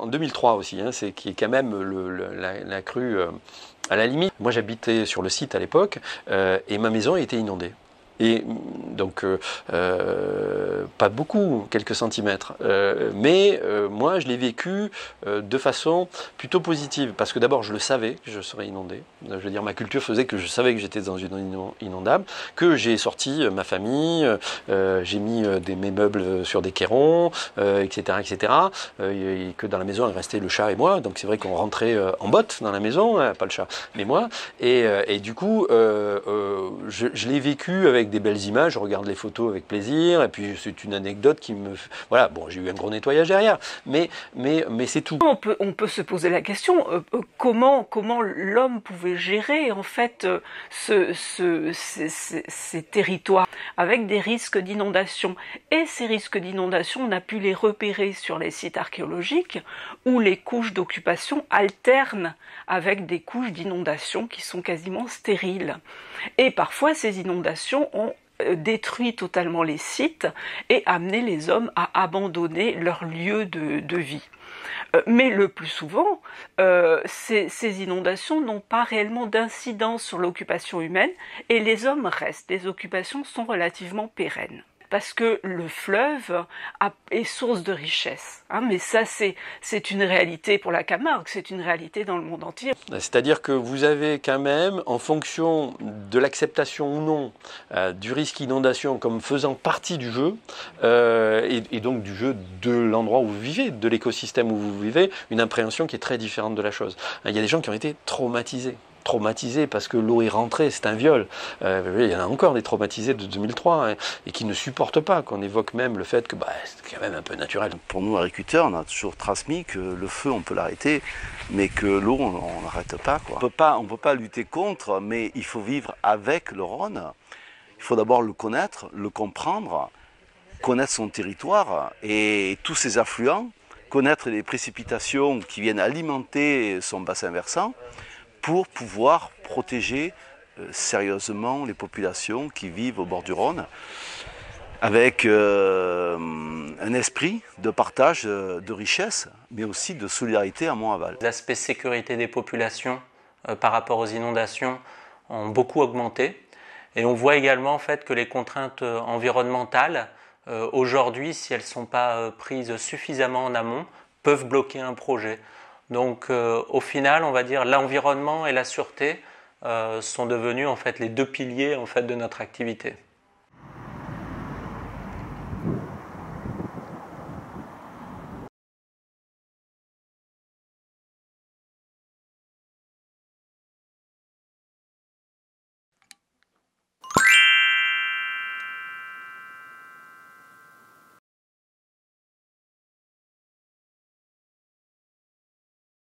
en 2003 aussi, hein, qui est quand même la crue à la limite. Moi j'habitais sur le site à l'époque et ma maison était inondée. Et donc, pas beaucoup, quelques centimètres. Mais moi, je l'ai vécu de façon plutôt positive. Parce que d'abord, je le savais que je serais inondé. Je veux dire, ma culture faisait que je savais que j'étais dans une zone inondable, que j'ai sorti ma famille, j'ai mis mes meubles sur des cairons, etc., etc. Et que dans la maison, il restait le chat et moi. Donc c'est vrai qu'on rentrait en botte dans la maison, pas le chat, mais moi. Et du coup, je l'ai vécu avec des belles images, je regarde les photos avec plaisir, et puis c'est une anecdote qui me... Voilà, bon, j'ai eu un gros nettoyage derrière, mais c'est tout. On peut se poser la question, comment l'homme pouvait gérer en fait ces territoires avec des risques d'inondation. Et ces risques d'inondation, on a pu les repérer sur les sites archéologiques où les couches d'occupation alternent avec des couches d'inondation qui sont quasiment stériles. Et parfois ces inondations ont détruit totalement les sites et amené les hommes à abandonner leur lieu de vie. Mais le plus souvent, ces inondations n'ont pas réellement d'incidence sur l'occupation humaine et les hommes restent. Les occupations sont relativement pérennes. Parce que le fleuve est source de richesse. Hein, mais ça, c'est une réalité pour la Camargue, c'est une réalité dans le monde entier. C'est-à-dire que vous avez quand même, en fonction de l'acceptation ou non du risque inondation comme faisant partie du jeu, et donc du jeu de l'endroit où vous vivez, de l'écosystème où vous vivez, une appréhension qui est très différente de la chose. Il y a des gens qui ont été traumatisés parce que l'eau est rentrée, c'est un viol. Il y en a encore des traumatisés de 2003 hein, et qui ne supportent pas qu'on évoque même le fait que c'est quand même un peu naturel. Pour nous agriculteurs, on a toujours transmis que le feu on peut l'arrêter, mais que l'eau on n'arrête pas, quoi. On ne peut pas lutter contre, mais il faut vivre avec le Rhône. Il faut d'abord le connaître, le comprendre, connaître son territoire et tous ses affluents, connaître les précipitations qui viennent alimenter son bassin versant, pour pouvoir protéger sérieusement les populations qui vivent au bord du Rhône, avec un esprit de partage de richesse, mais aussi de solidarité amont-aval. L'aspect sécurité des populations par rapport aux inondations ont beaucoup augmenté. Et on voit également en fait, que les contraintes environnementales, aujourd'hui, si elles ne sont pas prises suffisamment en amont, peuvent bloquer un projet. Donc au final, on va dire l'environnement et la sûreté sont devenus en fait les deux piliers en fait de notre activité.